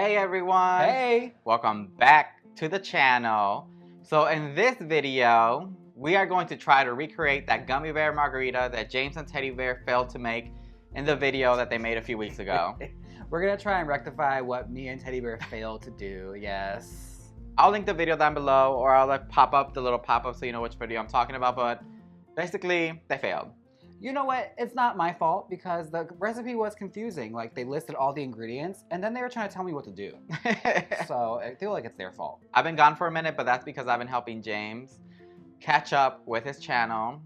Hey everyone! Hey! Welcome back to the channel. So in this video, we are going to try to recreate that gummy bear margarita that James and Teddy Bear failed to make in the video that they made a few weeks ago. We're gonna try and rectify what me and Teddy Bear failed to do, yes. I'll link the video down below, or I'll pop up the little pop-up so you know which video I'm talking about, but basically, they failed. You know what? It's not my fault because the recipe was confusing. Like, they listed all the ingredients and then they were trying to tell me what to do. So I feel like it's their fault. I've been gone for a minute, but that's because I've been helping James catch up with his channel,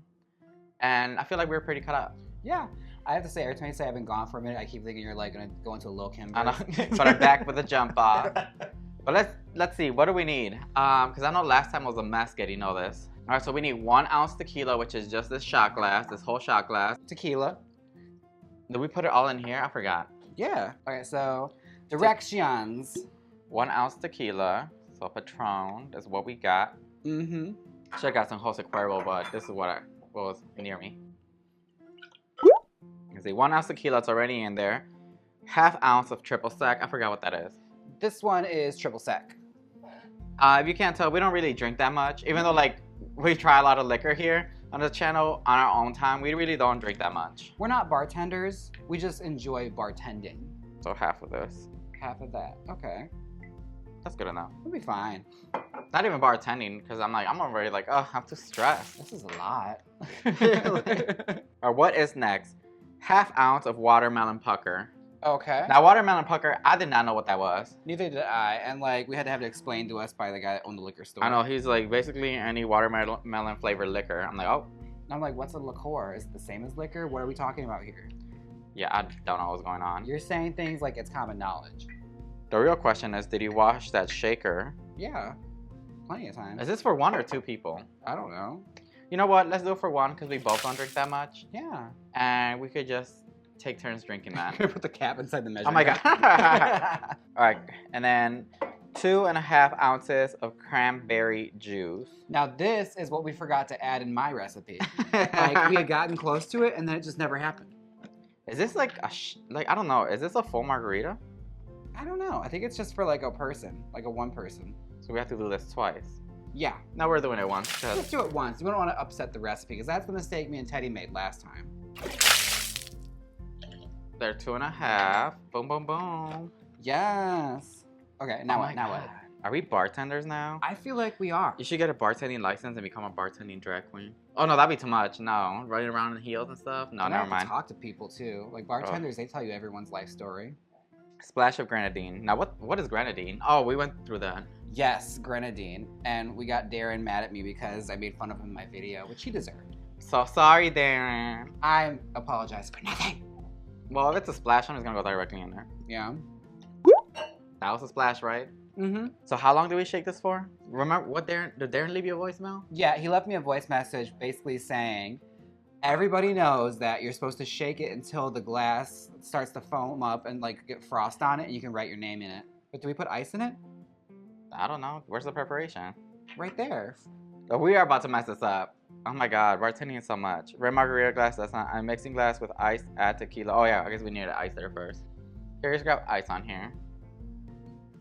and I feel like we're pretty caught up. Yeah. I have to say, every time you say I've been gone for a minute, I keep thinking you're like gonna go into a Lil Kim. I know, but I'm back with a jump off. But let's see, what do we need? Because I know last time was a mess getting all this. All right, so we need 1 ounce tequila, which is just this shot glass, this whole shot glass. Tequila. Did we put it all in here? I forgot. Yeah. Okay, so directions. 1 ounce tequila, so Patron is what we got. Mm-hmm. Should have got some Jose Cuervo, but this is what was near me. You see, 1 ounce tequila, it's already in there. 1/2 ounce of triple sec. I forgot what that is. This one is triple sec. If you can't tell, we don't really drink that much, even though like we try a lot of liquor here on the channel on our own time. We really don't drink that much. We're not bartenders. We just enjoy bartending. So 1/2 of this. 1/2 of that. Okay. That's good enough. We'll be fine. Not even bartending, because I'm already like, oh, I'm too stressed. This is a lot. Or what is next? 1/2 ounce of watermelon pucker. Okay. Now, watermelon pucker, I did not know what that was. Neither did I. And like, we had to have it explained to us by the guy that owned the liquor store. I know, he's like, basically any watermelon flavored liquor. I'm like, oh. And I'm like, what's a liqueur? Is it the same as liquor? What are we talking about here? Yeah, I don't know what's going on. You're saying things like it's common knowledge. The real question is, did you wash that shaker? Yeah. Plenty of times. Is this for 1 or 2 people? I don't know. You know what? Let's do it for 1, because we both don't drink that much. Yeah. And we could just take turns drinking that. Put the cap inside the measuring Oh my god. Alright, and then 2.5 ounces of cranberry juice. Now this is what we forgot to add in my recipe. Like, we had gotten close to it and then it just never happened. Is this like I don't know, is this a full margarita? I don't know. I think it's just for like a person, like a 1 person. So we have to do this twice. Yeah. No, we're doing it once. Let's do it once. We don't want to upset the recipe because that's the mistake me and Teddy made last time. They're 2.5. Boom, boom, boom. Yes. Okay, now what? Now what? Are we bartenders now? I feel like we are. You should get a bartending license and become a bartending drag queen. Oh no, that'd be too much. No, running around in heels and stuff. No, never mind. Talk to people too. Like bartenders, they tell you everyone's life story. Splash of grenadine. Now what is grenadine? Oh, we went through that. Yes, grenadine. And we got Darren mad at me because I made fun of him in my video, which he deserved. So sorry, Darren. I apologize for nothing. Well, if it's a splash, I'm just gonna go directly in there. Yeah. That was a splash, right? Mm-hmm. So how long do we shake this for? Remember what did Darren leave you a voicemail? Yeah, he left me a voice message basically saying, everybody knows that you're supposed to shake it until the glass starts to foam up and like get frost on it and you can write your name in it. But do we put ice in it? I don't know. Where's the preparation? Right there. Oh, we are about to mess this up. Oh my god, bartending so much. Red margarita glass, that's not. I'm mixing glass with ice, add tequila. Oh yeah, I guess we need the ice there first. Here, just grab ice on here.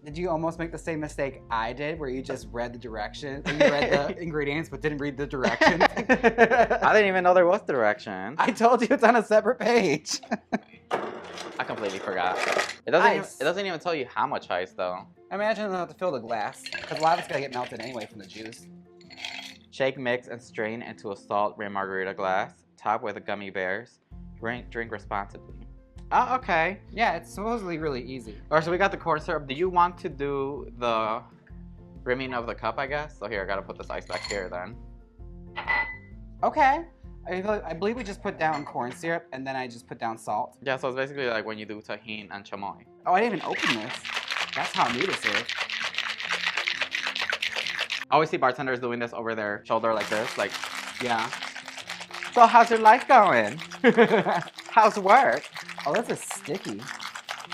Did you almost make the same mistake I did where you just read the directions, you read the ingredients but didn't read the directions? I didn't even know there was directions. I told you it's on a separate page. I completely forgot. It doesn't even tell you how much ice though. Imagine I'll have to fill the glass because a lot of it's gonna get melted anyway from the juice. Shake, mix, and strain into a salt red margarita glass. Top with the gummy bears. Drink responsibly. Oh, okay. Yeah, it's supposedly really easy. Alright, so we got the corn syrup. Do you want to do the rimming of the cup, I guess? So here, I gotta put this ice back here then. Okay. I believe we just put down corn syrup and then I just put down salt. Yeah, so it's basically like when you do tahini and chamoy. Oh, I didn't even open this. That's how new this is. I always see bartenders doing this over their shoulder like this, like, yeah. So how's your life going? How's work? Oh, this is sticky.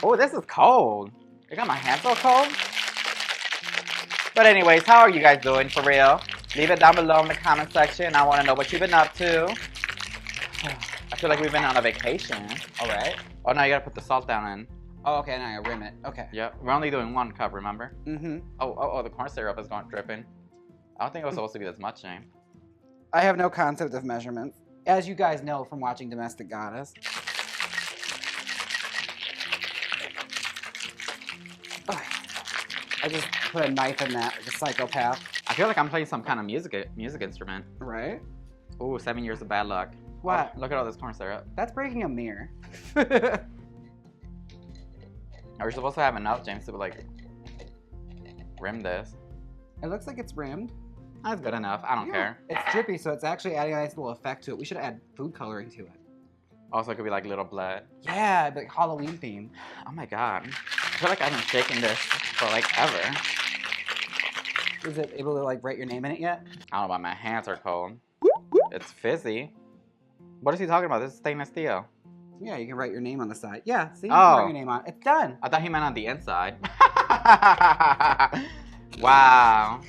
Oh, this is cold. I got my hands so cold. But anyways, how are you guys doing for real? Leave it down below in the comment section. I want to know what you've been up to. I feel like we've been on a vacation. All right. Oh, now you gotta put the salt down in. Oh, okay, now I rim it. Okay. Yep. We're only doing 1 cup, remember? Mm-hmm. Oh, the corn syrup is going dripping. I don't think it was supposed to be this much, James. I have no concept of measurements. As you guys know from watching Domestic Goddess. I just put a knife in that, like a psychopath. I feel like I'm playing some kind of music instrument. Right? Ooh, 7 years of bad luck. What? Oh, look at all this corn syrup. That's breaking a mirror. Are we supposed to have enough, James, to like rim this? It looks like it's rimmed. That's good enough. I don't care. It's drippy, so it's actually adding a nice little effect to it. We should add food coloring to it. Also, it could be like little blood. Yeah, it'd be like Halloween theme. Oh my god. I feel like I've been shaking this for like ever. Is it able to like write your name in it yet? I don't know why my hands are cold. It's fizzy. What is he talking about? This is stainless steel. Yeah, you can write your name on the side. Yeah, see? You Oh. can write your name on it. It's done. I thought he meant on the inside. Wow.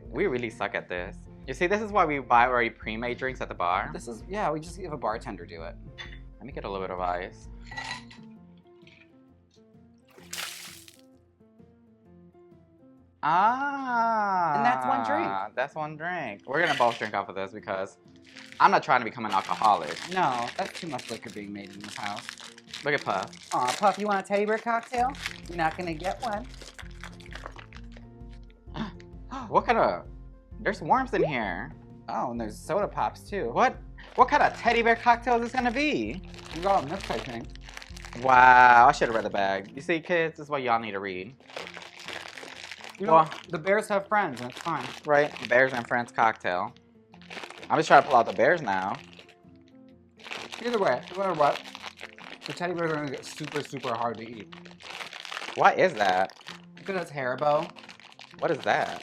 We really suck at this. You see, this is why we buy already pre-made drinks at the bar. This is, yeah, we just have a bartender do it. Let me get a little bit of ice. Ah. And that's 1 drink. That's 1 drink. We're gonna both drink off of this because I'm not trying to become an alcoholic. No, that's too much liquor being made in this house. Look at Puff. Aw, Puff, you want a teddy bear cocktail? You're not gonna get one. What kind of... There's worms in here. Oh, and there's soda pops too. What kind of teddy bear cocktail is this gonna be? You got them this, I think. Wow, I should have read the bag. You see, kids, this is what y'all need to read. You know, Well- the bears have friends, and it's fine. Right? Bears and Friends cocktail. I'm just trying to pull out the bears now. Either way, no matter what, the teddy bears are gonna get super, super hard to eat. What is that? Because it's Haribo. What is that?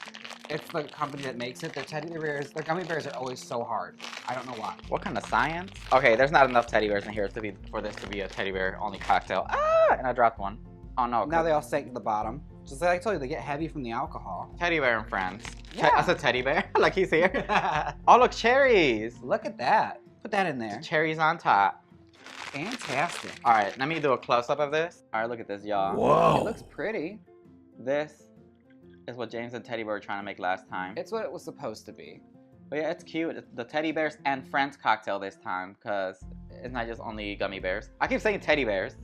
It's the company that makes it. Their teddy bears, their gummy bears are always so hard. I don't know why. What kind of science? Okay, there's not enough teddy bears in here for this to be a teddy bear only cocktail. Ah! And I dropped one. Oh no. Now they all sank to the bottom. Just like I told you, they get heavy from the alcohol. Teddy bear and Friends. Yeah. I said teddy bear. Like he's here. Oh look, cherries. Look at that. Put that in there. Cherries on top. Fantastic. All right, let me do a close up of this. All right, look at this, y'all. Whoa. It looks pretty. This is what James and Teddy were trying to make last time. It's what it was supposed to be. But yeah, it's cute. It's the Teddy Bears and Friends cocktail this time, because it's not just only gummy bears. I keep saying teddy bears.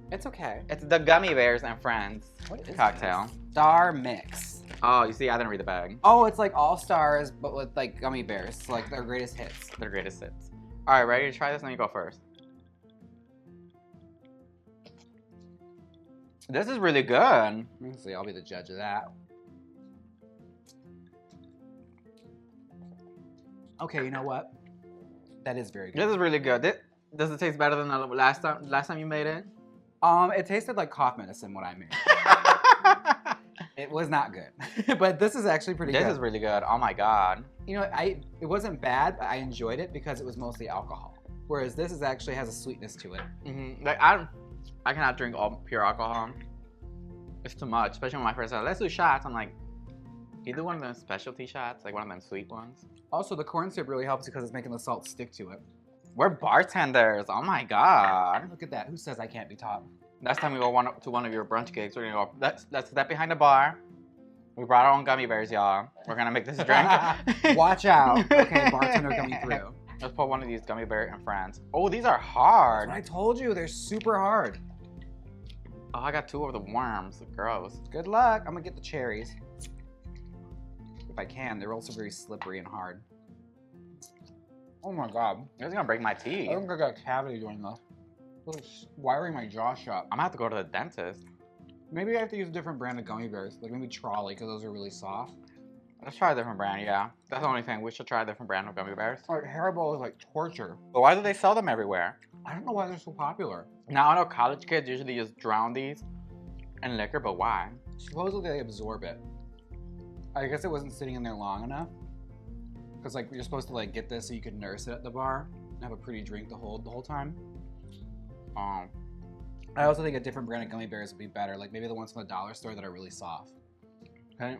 It's okay. It's the Gummy Bears and Friends What is cocktail. this? Star Mix. Oh, you see, I didn't read the bag. Oh, it's like All Stars, but with like gummy bears. Like their greatest hits. Their greatest hits. All right, ready to try this? Let me go first. This is really good. Honestly, I'll be the judge of that. Okay, you know what? That is very good. This is really good. Does it taste better than the last time you made it? It tasted like cough medicine when I made it. It was not good. But this is actually pretty good. This is really good. Oh my god. You know, it wasn't bad, but I enjoyed it because it was mostly alcohol. Whereas this is actually has a sweetness to it. Like I cannot drink all pure alcohol. It's too much, especially when my friends said, let's do shots. I'm like, can you do one of them specialty shots? Like one of them sweet ones? Also, the corn syrup really helps because it's making the salt stick to it. We're bartenders. Oh my god. Look at that. Who says I can't be taught? Next time we go to one of your brunch gigs, we're gonna go, let's step behind the bar. We brought our own gummy bears, y'all. We're gonna make this drink. Watch out. Okay, bartender coming through. Let's put one of these Gummy Bear and Friends. Oh, these are hard. I told you, they're super hard. Oh, I got 2 of the worms. Gross. Good luck. I'm gonna get the cherries. If I can. They're also very slippery and hard. Oh my god. This is gonna break my teeth. I think I got a cavity doing this. It's wiring my jaw shut. I'm gonna have to go to the dentist. Maybe I have to use a different brand of gummy bears. Like maybe Trolley, because those are really soft. Let's try a different brand, yeah. That's the only thing. We should try a different brand of gummy bears. Like Haribo is like torture. But why do they sell them everywhere? I don't know why they're so popular. Now I know college kids usually just drown these in liquor, but why? Supposedly they absorb it. I guess it wasn't sitting in there long enough. Because like you're supposed to like get this so you could nurse it at the bar and have a pretty drink to hold the whole time. I also think a different brand of gummy bears would be better. Like maybe the ones from the dollar store that are really soft. Okay.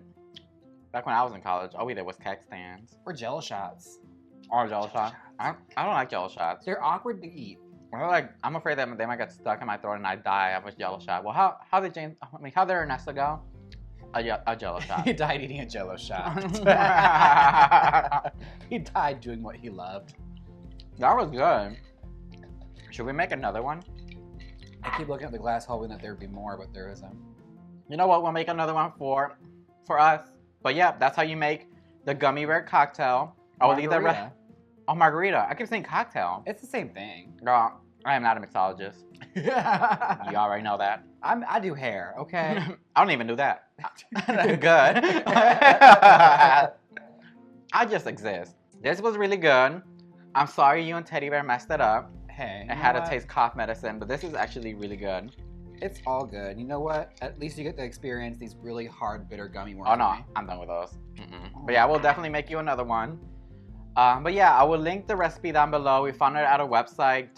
Back when I was in college, all we did was keg stands. Or Jello shots. Or Jello shots. I don't like Jello shots. They're awkward to eat. I'm afraid that they might get stuck in my throat and I die of a Jello shot. Well, how did how did Ernesto go? A Jello shot. He died eating a Jello shot. He died doing what he loved. That was good. Should we make another one? I keep looking at the glass hoping that there'd be more, but there isn't. You know what? We'll make another one for us. But yeah, that's how you make the gummy bear cocktail. I will either margarita. I keep saying cocktail. It's the same thing. Girl, I am not a mixologist. You already know that. I do hair, okay? I don't even do that. Good. I just exist. This was really good. I'm sorry you and Teddy Bear messed it up. Hey. It had to taste cough medicine, but this is actually really good. It's all good. You know what? At least you get to experience these really hard, bitter gummy worms. Oh no, I'm done with those. But yeah, we'll definitely make you another one. But yeah, I will link the recipe down below. We found it at a website.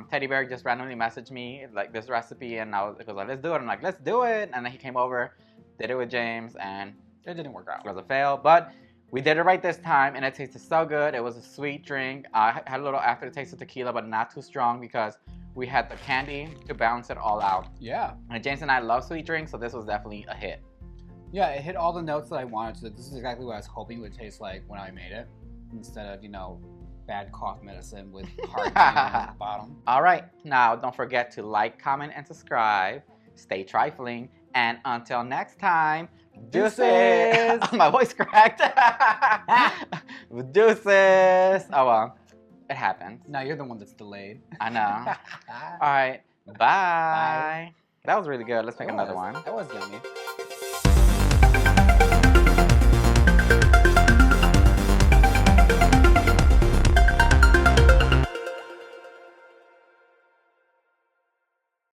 Teddy Bear just randomly messaged me like this recipe, and I was like, let's do it. I'm like, let's do it. And then he came over, did it with James, and it didn't work out. It was a fail, but we did it right this time, and it tasted so good. It was a sweet drink. I had a little aftertaste of tequila, but not too strong because we had the candy to balance it all out. Yeah. And James and I love sweet drinks, so this was definitely a hit. Yeah, it hit all the notes that I wanted to. This is exactly what I was hoping it would taste like when I made it, instead of, you know, bad cough medicine with hard at the bottom. All right, now don't forget to like, comment, and subscribe. Stay trifling, and until next time, deuces. My voice cracked. Deuces. Oh well, it happens. Now you're the one that's delayed. I know. All right, bye. That was really good. Let's make another one. That was yummy.